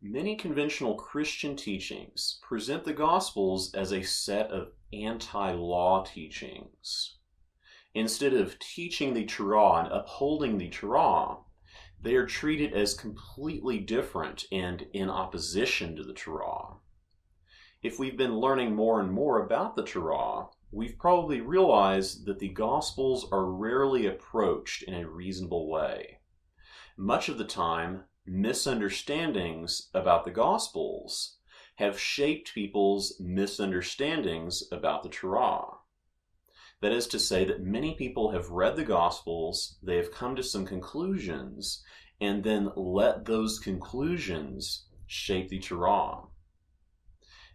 Many conventional Christian teachings present the Gospels as a set of anti-law teachings. Instead of teaching the Torah and upholding the Torah, they are treated as completely different and in opposition to the Torah. If we've been learning more and more about the Torah, we've probably realized that the Gospels are rarely approached in a reasonable way. Much of the time, misunderstandings about the Gospels have shaped people's misunderstandings about the Torah. That is to say that many people have read the Gospels, they have come to some conclusions, and then let those conclusions shape the Torah.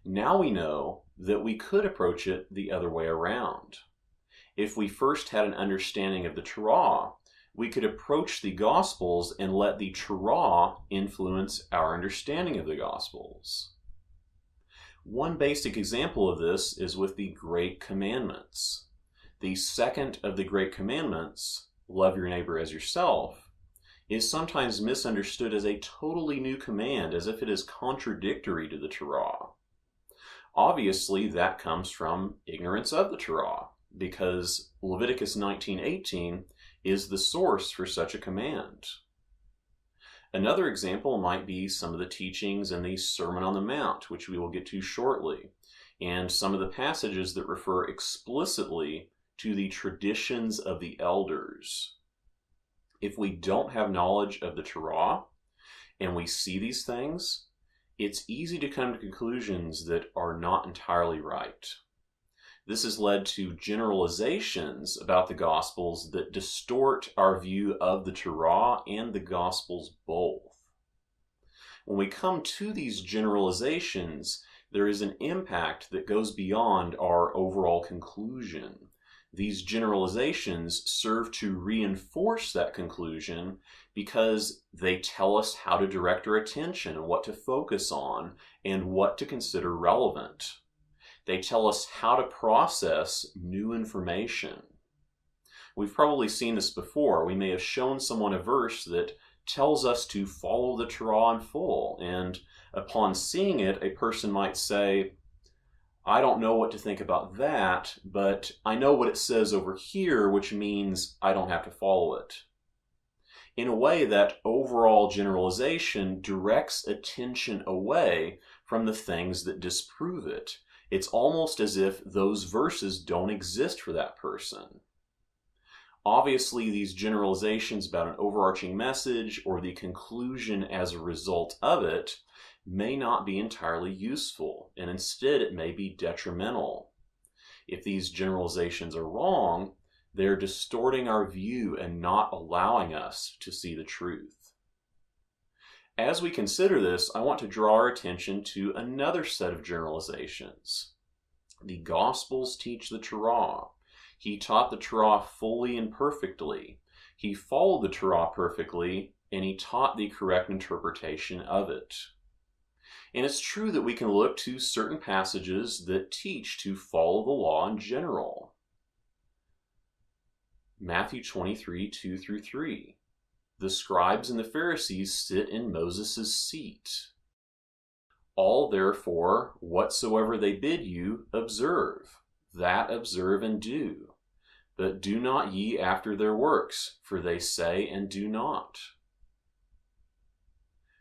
Now we know that we could approach it the other way around. If we first had an understanding of the Torah, we could approach the Gospels and let the Torah influence our understanding of the Gospels. One basic example of this is with the Great Commandments. The second of the Great Commandments, love your neighbor as yourself, is sometimes misunderstood as a totally new command, as if it is contradictory to the Torah. Obviously, that comes from ignorance of the Torah, because Leviticus 19:18 is the source for such a command. Another example might be some of the teachings in the Sermon on the Mount, which we will get to shortly, and some of the passages that refer explicitly to the traditions of the elders. If we don't have knowledge of the Torah, and we see these things, it's easy to come to conclusions that are not entirely right. This has led to generalizations about the Gospels that distort our view of the Torah and the Gospels both. When we come to these generalizations, there is an impact that goes beyond our overall conclusion. These generalizations serve to reinforce that conclusion because they tell us how to direct our attention and what to focus on and what to consider relevant. They tell us how to process new information. We've probably seen this before. We may have shown someone a verse that tells us to follow the Torah in full, and upon seeing it, a person might say, I don't know what to think about that, but I know what it says over here, which means I don't have to follow it. In a way, that overall generalization directs attention away from the things that disprove it. It's almost as if those verses don't exist for that person. Obviously, these generalizations about an overarching message or the conclusion as a result of it may not be entirely useful, and instead it may be detrimental. If these generalizations are wrong, they're distorting our view and not allowing us to see the truth. As we consider this, I want to draw our attention to another set of generalizations. The Gospels teach the Torah. He taught the Torah fully and perfectly. He followed the Torah perfectly, and he taught the correct interpretation of it. And it's true that we can look to certain passages that teach to follow the law in general. Matthew 23:2-3. The scribes and the Pharisees sit in Moses' seat. All therefore, whatsoever they bid you, observe, that observe and do. But do not ye after their works, for they say and do not.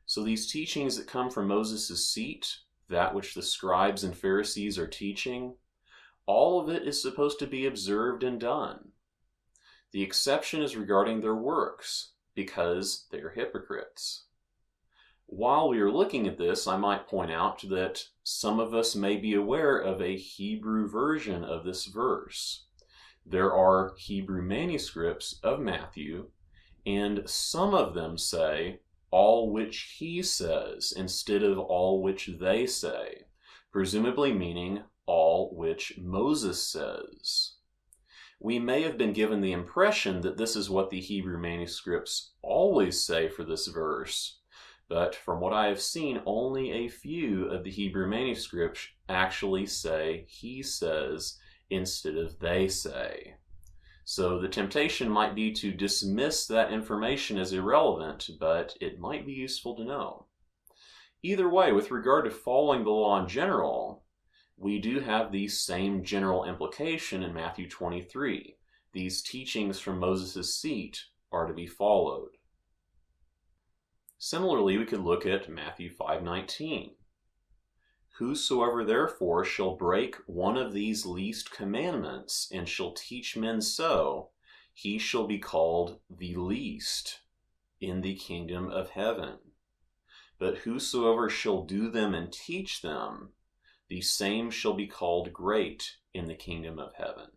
So these teachings that come from Moses' seat, that which the scribes and Pharisees are teaching, all of it is supposed to be observed and done. The exception is regarding their works, because they are hypocrites. While we are looking at this, I might point out that some of us may be aware of a Hebrew version of this verse. There are Hebrew manuscripts of Matthew, and some of them say, all which he says, instead of all which they say, presumably meaning all which Moses says. We may have been given the impression that this is what the Hebrew manuscripts always say for this verse, but from what I have seen, only a few of the Hebrew manuscripts actually say he says instead of they say. So the temptation might be to dismiss that information as irrelevant, but it might be useful to know. Either way, with regard to following the law in general, we do have the same general implication in Matthew 23. These teachings from Moses' seat are to be followed. Similarly, we could look at Matthew 5:19. Whosoever therefore shall break one of these least commandments and shall teach men so, he shall be called the least in the kingdom of heaven. But whosoever shall do them and teach them, the same shall be called great in the kingdom of heaven.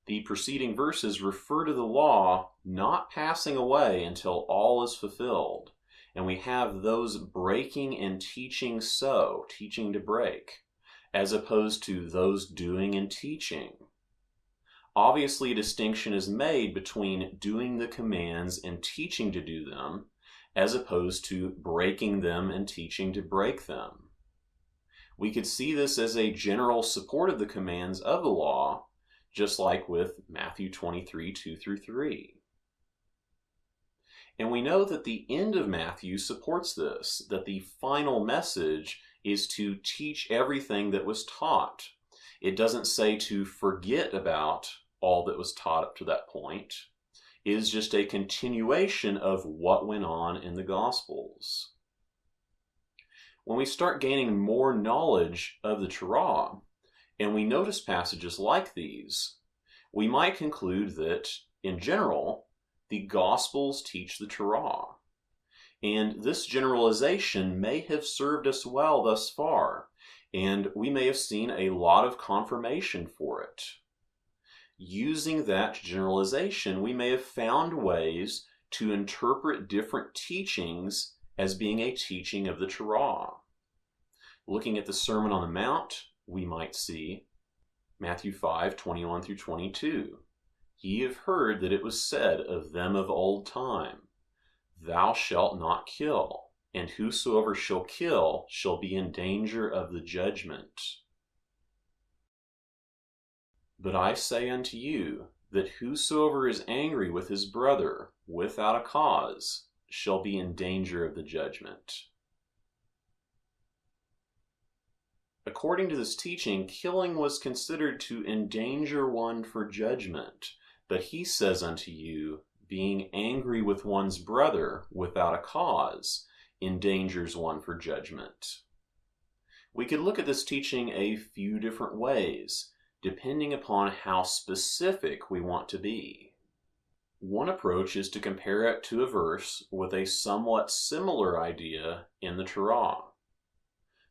The preceding verses refer to the law not passing away until all is fulfilled, and we have those breaking and teaching so, teaching to break, as opposed to those doing and teaching. Obviously, a distinction is made between doing the commands and teaching to do them, as opposed to breaking them and teaching to break them. We could see this as a general support of the commands of the law, just like with Matthew 23, 2-3. And we know that the end of Matthew supports this, that the final message is to teach everything that was taught. It doesn't say to forget about all that was taught up to that point. It is just a continuation of what went on in the Gospels. When we start gaining more knowledge of the Torah, and we notice passages like these, we might conclude that, in general, the Gospels teach the Torah. And this generalization may have served us well thus far, and we may have seen a lot of confirmation for it. Using that generalization, we may have found ways to interpret different teachings as being a teaching of the Torah. Looking at the Sermon on the Mount, we might see Matthew 5:21-22. Ye have heard that it was said of them of old time, Thou shalt not kill, and whosoever shall kill shall be in danger of the judgment. But I say unto you, that whosoever is angry with his brother without a cause shall be in danger of the judgment. According to this teaching, killing was considered to endanger one for judgment. But he says unto you, being angry with one's brother without a cause endangers one for judgment. We could look at this teaching a few different ways, depending upon how specific we want to be. One approach is to compare it to a verse with a somewhat similar idea in the Torah.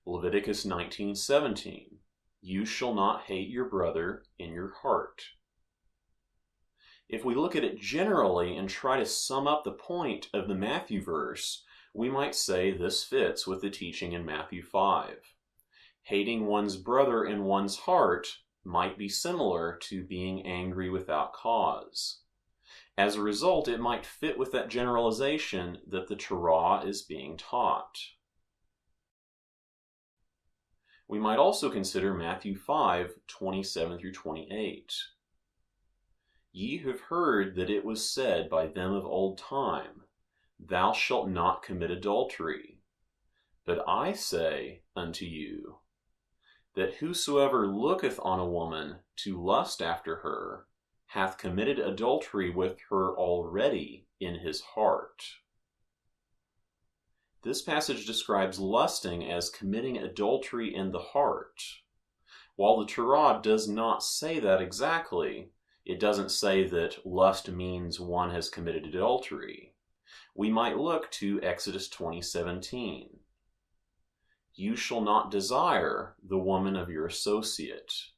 Leviticus 19:17, You shall not hate your brother in your heart. If we look at it generally and try to sum up the point of the Matthew verse, we might say this fits with the teaching in Matthew 5. Hating one's brother in one's heart might be similar to being angry without cause. As a result, it might fit with that generalization that the Torah is being taught. We might also consider Matthew 5:27-28. Ye have heard that it was said by them of old time, Thou shalt not commit adultery. But I say unto you, that whosoever looketh on a woman to lust after her, hath committed adultery with her already in his heart. This passage describes lusting as committing adultery in the heart. While the Torah does not say that exactly, it doesn't say that lust means one has committed adultery. We might look to Exodus 20:17. You shall not desire the woman of your associate.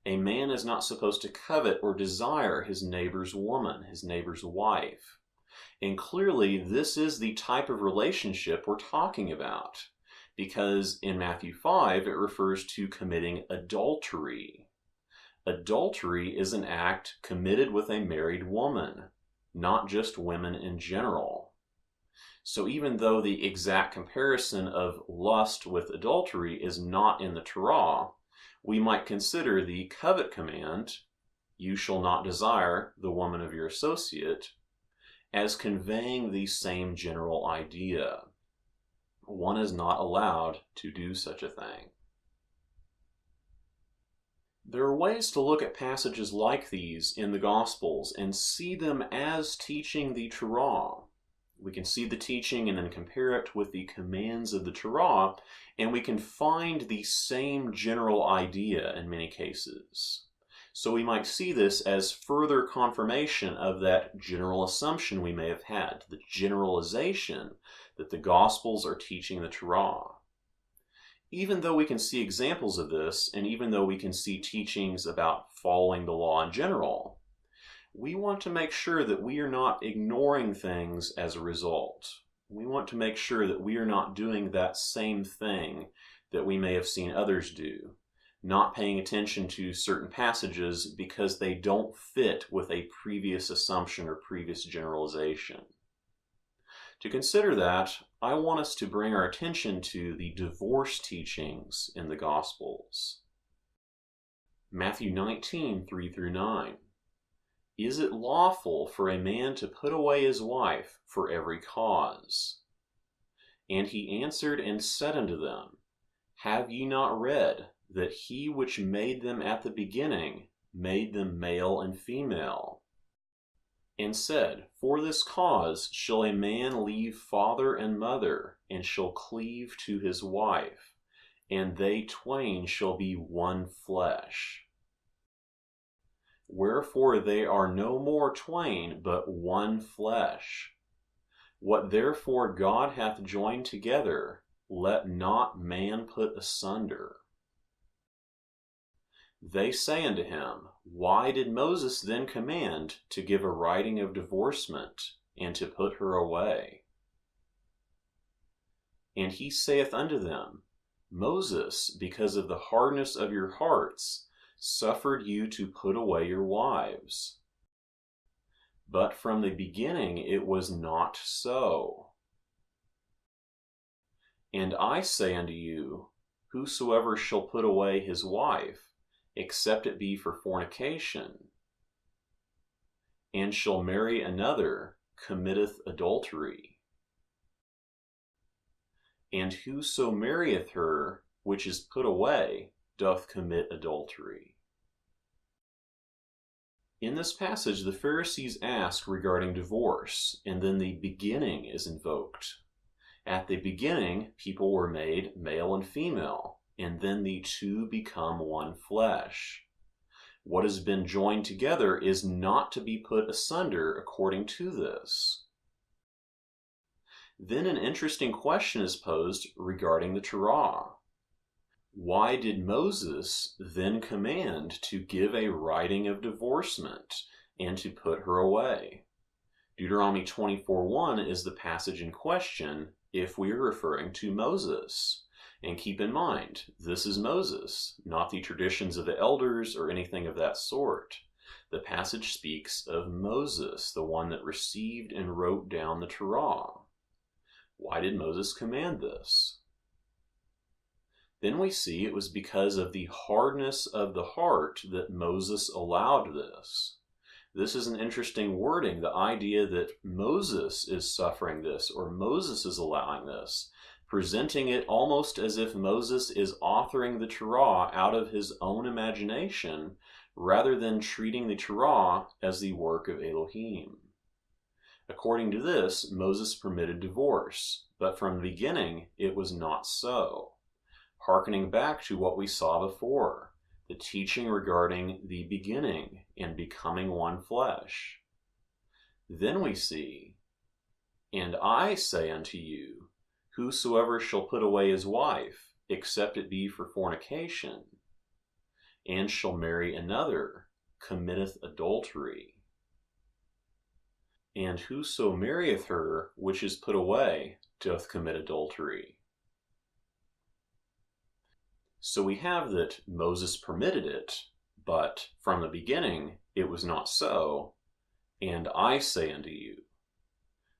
A man is not supposed to covet or desire his neighbor's woman, his neighbor's wife. And clearly, this is the type of relationship we're talking about, because in Matthew 5, it refers to committing adultery. Adultery is an act committed with a married woman, not just women in general. So even though the exact comparison of lust with adultery is not in the Torah, we might consider the covet command, you shall not desire the woman of your associate, as conveying the same general idea. One is not allowed to do such a thing. There are ways to look at passages like these in the Gospels and see them as teaching the Torah. We can see the teaching and then compare it with the commands of the Torah, and we can find the same general idea in many cases. So we might see this as further confirmation of that general assumption we may have had, the generalization that the Gospels are teaching the Torah. Even though we can see examples of this, and even though we can see teachings about following the law in general, we want to make sure that we are not ignoring things as a result. We want to make sure that we are not doing that same thing that we may have seen others do, not paying attention to certain passages because they don't fit with a previous assumption or previous generalization. To consider that, I want us to bring our attention to the divorce teachings in the Gospels. Matthew 19, 3-9. Is it lawful for a man to put away his wife for every cause? And he answered and said unto them, Have ye not read that he which made them at the beginning made them male and female? And said, For this cause shall a man leave father and mother, and shall cleave to his wife, and they twain shall be one flesh. Wherefore they are no more twain, but one flesh. What therefore God hath joined together, let not man put asunder. They say unto him, Why did Moses then command to give a writing of divorcement, and to put her away? And he saith unto them, Moses, because of the hardness of your hearts, suffered you to put away your wives. But from the beginning it was not so. And I say unto you, Whosoever shall put away his wife, except it be for fornication, and shall marry another, committeth adultery. And whoso marrieth her which is put away doth commit adultery. In this passage, the Pharisees ask regarding divorce, and then the beginning is invoked. At the beginning, people were made male and female, and then the two become one flesh. What has been joined together is not to be put asunder according to this. Then an interesting question is posed regarding the Torah. Why did Moses then command to give a writing of divorcement and to put her away? Deuteronomy 24:1 is the passage in question if we are referring to Moses. And keep in mind, this is Moses, not the traditions of the elders or anything of that sort. The passage speaks of Moses, the one that received and wrote down the Torah. Why did Moses command this? Then we see it was because of the hardness of the heart that Moses allowed this. This is an interesting wording, the idea that Moses is suffering this or Moses is allowing this, presenting it almost as if Moses is authoring the Torah out of his own imagination rather than treating the Torah as the work of Elohim. According to this, Moses permitted divorce, but from the beginning it was not so. Hearkening back to what we saw before, the teaching regarding the beginning and becoming one flesh. Then we see, And I say unto you, Whosoever shall put away his wife, except it be for fornication, and shall marry another, committeth adultery. And whoso marrieth her which is put away doth commit adultery. So we have that Moses permitted it, but from the beginning it was not so. And I say unto you.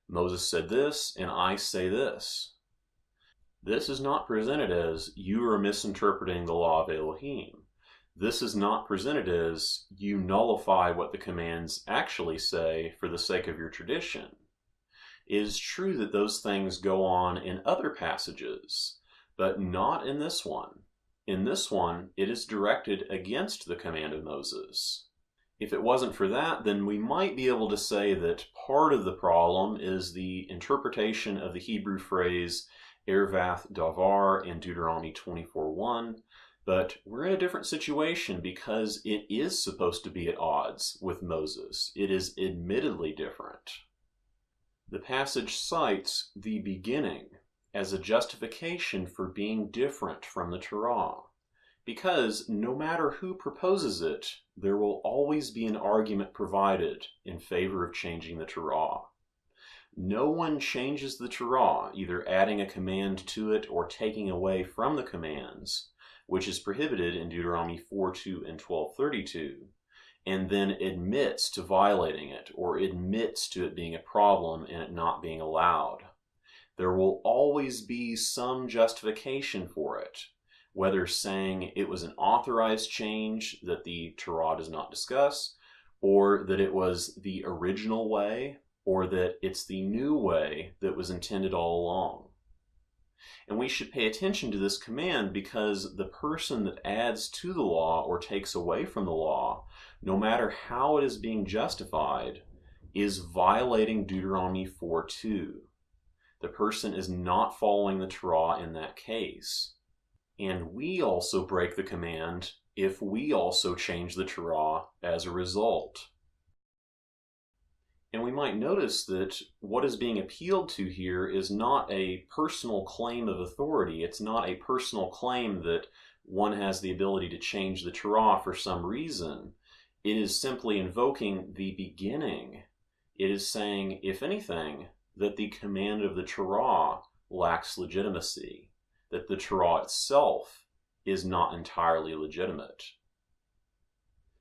Moses said this, and I say this. This is not presented as you are misinterpreting the law of Elohim. This is not presented as you nullify what the commands actually say for the sake of your tradition. It is true that those things go on in other passages, but not in this one. In this one, it is directed against the command of Moses. If it wasn't for that, then we might be able to say that part of the problem is the interpretation of the Hebrew phrase ervath davar in Deuteronomy 24:1, but we're in a different situation because it is supposed to be at odds with Moses. It is admittedly different. The passage cites the beginning as a justification for being different from the Torah, because no matter who proposes it, there will always be an argument provided in favor of changing the Torah. No one changes the Torah, either adding a command to it or taking away from the commands, which is prohibited in Deuteronomy 4:2 and 12:32, and then admits to violating it or admits to it being a problem and it not being allowed. There will always be some justification for it, whether saying it was an authorized change that the Torah does not discuss, or that it was the original way, or that it's the new way that was intended all along. And we should pay attention to this command because the person that adds to the law or takes away from the law, no matter how it is being justified, is violating Deuteronomy 4:2. The person is not following the Torah in that case. And we also break the command if we also change the Torah as a result. And we might notice that what is being appealed to here is not a personal claim of authority. It's not a personal claim that one has the ability to change the Torah for some reason. It is simply invoking the beginning. It is saying, if anything, that the command of the Torah lacks legitimacy, that the Torah itself is not entirely legitimate.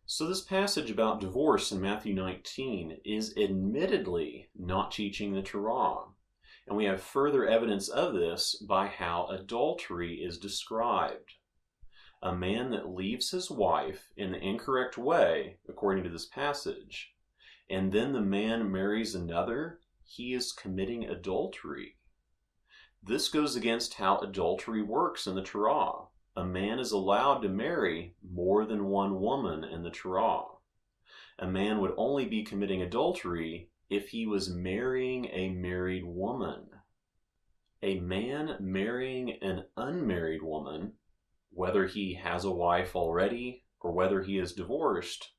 So this passage about divorce in Matthew 19 is admittedly not teaching the Torah. And we have further evidence of this by how adultery is described. A man that leaves his wife in the incorrect way, according to this passage, and then the man marries another, he is committing adultery. This goes against how adultery works in the Torah. A man is allowed to marry more than one woman in the Torah. A man would only be committing adultery if he was marrying a married woman. A man marrying an unmarried woman, whether he has a wife already or whether he is divorced,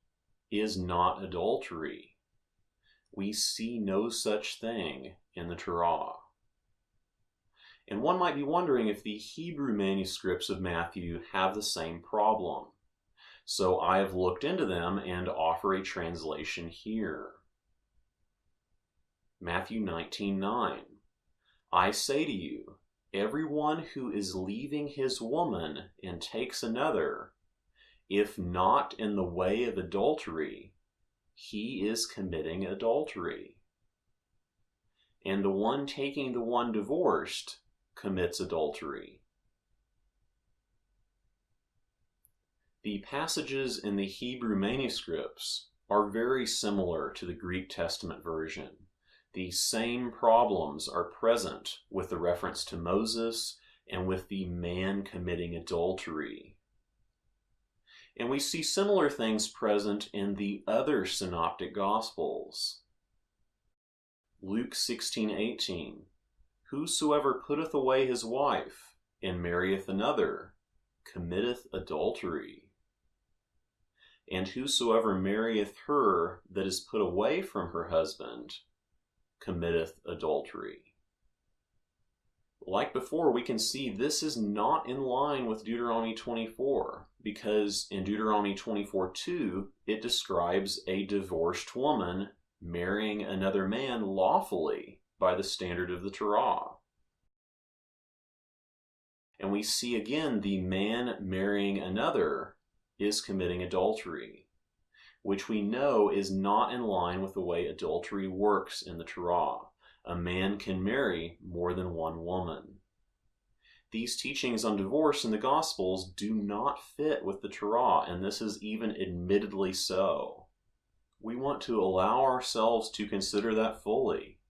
is not adultery. We see no such thing in the Torah. And one might be wondering if the Hebrew manuscripts of Matthew have the same problem. So I have looked into them and offer a translation here. Matthew 19:9. I say to you, everyone who is leaving his woman and takes another, if not in the way of adultery, he is committing adultery. And the one taking the one divorced commits adultery. The passages in the Hebrew manuscripts are very similar to the Greek Testament version. The same problems are present with the reference to Moses and with the man committing adultery. And we see similar things present in the other synoptic gospels. Luke 16:18. Whosoever putteth away his wife, and marrieth another, committeth adultery. And whosoever marrieth her that is put away from her husband, committeth adultery. Like before, we can see this is not in line with Deuteronomy 24, because in Deuteronomy 24:2, it describes a divorced woman marrying another man lawfully by the standard of the Torah. And we see again the man marrying another is committing adultery, which we know is not in line with the way adultery works in the Torah. A man can marry more than one woman. These teachings on divorce in the Gospels do not fit with the Torah, and this is even admittedly so. We want to allow ourselves to consider that fully.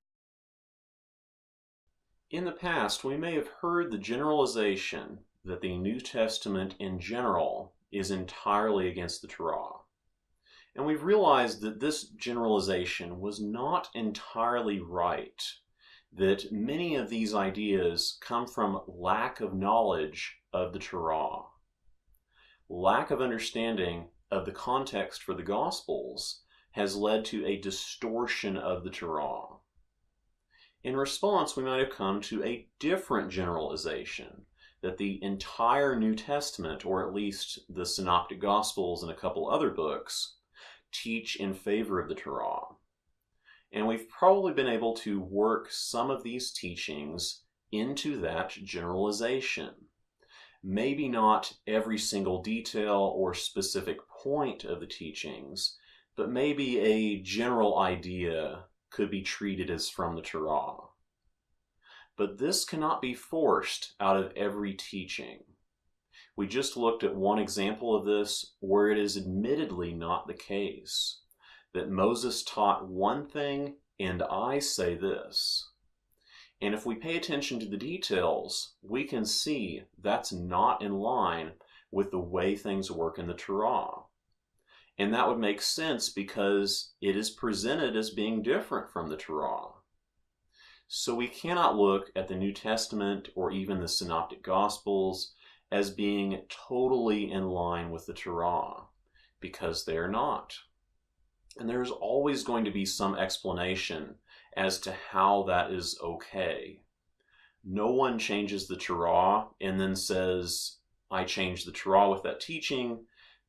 In the past, we may have heard the generalization that the New Testament in general is entirely against the Torah. And we've realized that this generalization was not entirely right, that many of these ideas come from lack of knowledge of the Torah, lack of understanding of the context for the Gospels has led to a distortion of the Torah. In response, we might have come to a different generalization, that the entire New Testament, or at least the synoptic Gospels and a couple other books, teach in favor of the Torah. And we've probably been able to work some of these teachings into that generalization. Maybe not every single detail or specific point of the teachings, but maybe a general idea could be treated as from the Torah. But this cannot be forced out of every teaching. We just looked at one example of this where it is admittedly not the case, that Moses taught one thing and I say this. And if we pay attention to the details, we can see that's not in line with the way things work in the Torah. And that would make sense because it is presented as being different from the Torah. So we cannot look at the New Testament or even the Synoptic Gospels as being totally in line with the Torah, because they are not. And there's always going to be some explanation as to how that is okay. No one changes the Torah and then says, I changed the Torah with that teaching,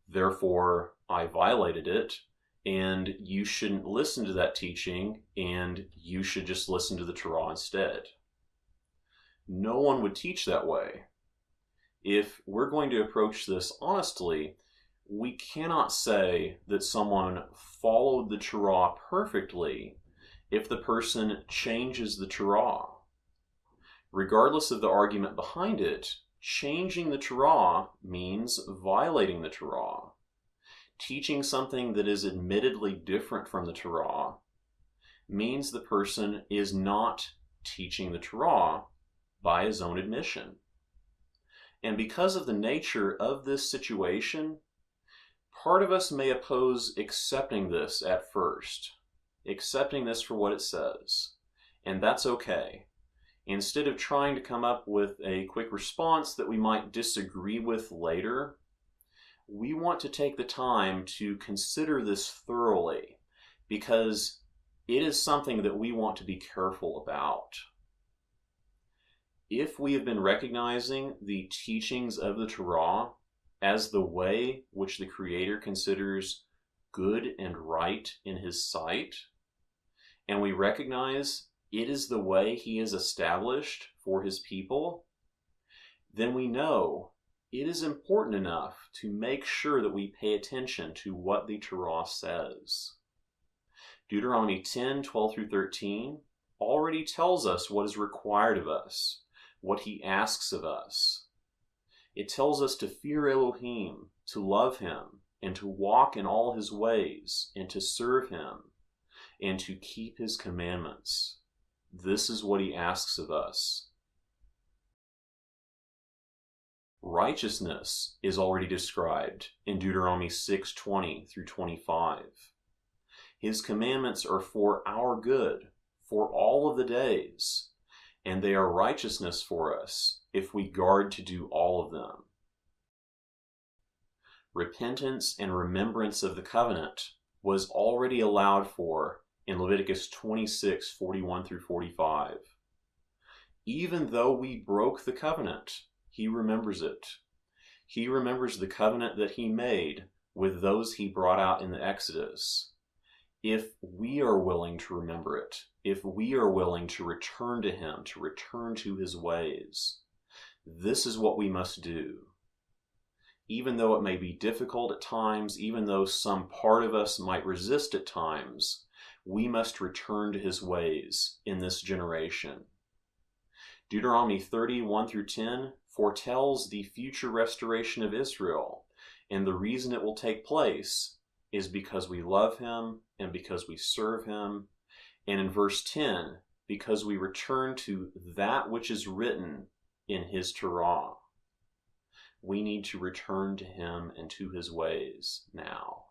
therefore I violated it, and you shouldn't listen to that teaching, and you should just listen to the Torah instead. No one would teach that way. If we're going to approach this honestly, we cannot say that someone followed the Torah perfectly if the person changes the Torah. Regardless of the argument behind it, changing the Torah means violating the Torah. Teaching something that is admittedly different from the Torah means the person is not teaching the Torah by his own admission. And because of the nature of this situation, part of us may oppose accepting this at first, accepting this for what it says, and that's okay. Instead of trying to come up with a quick response that we might disagree with later, we want to take the time to consider this thoroughly, because it is something that we want to be careful about. If we have been recognizing the teachings of the Torah as the way which the Creator considers good and right in His sight, and we recognize it is the way He has established for His people, then we know it is important enough to make sure that we pay attention to what the Torah says. Deuteronomy 10:12-13 already tells us what is required of us, what He asks of us. It tells us to fear Elohim, to love Him, and to walk in all His ways, and to serve Him, and to keep His commandments. This is what He asks of us. Righteousness is already described in Deuteronomy 6:20-25. His commandments are for our good, for all of the days, and they are righteousness for us if we guard to do all of them. Repentance and remembrance of the covenant was already allowed for in Leviticus 26:41-45. Even though we broke the covenant, He remembers it. He remembers the covenant that He made with those He brought out in the Exodus. If we are willing to remember it, if we are willing to return to Him, to return to His ways, this is what we must do. Even though it may be difficult at times, even though some part of us might resist at times, we must return to His ways in this generation. Deuteronomy 30:1-10 foretells the future restoration of Israel, and the reason it will take place is because we love Him and because we serve Him. And in verse 10, because we return to that which is written in his Torah. We need to return to him and to his ways now.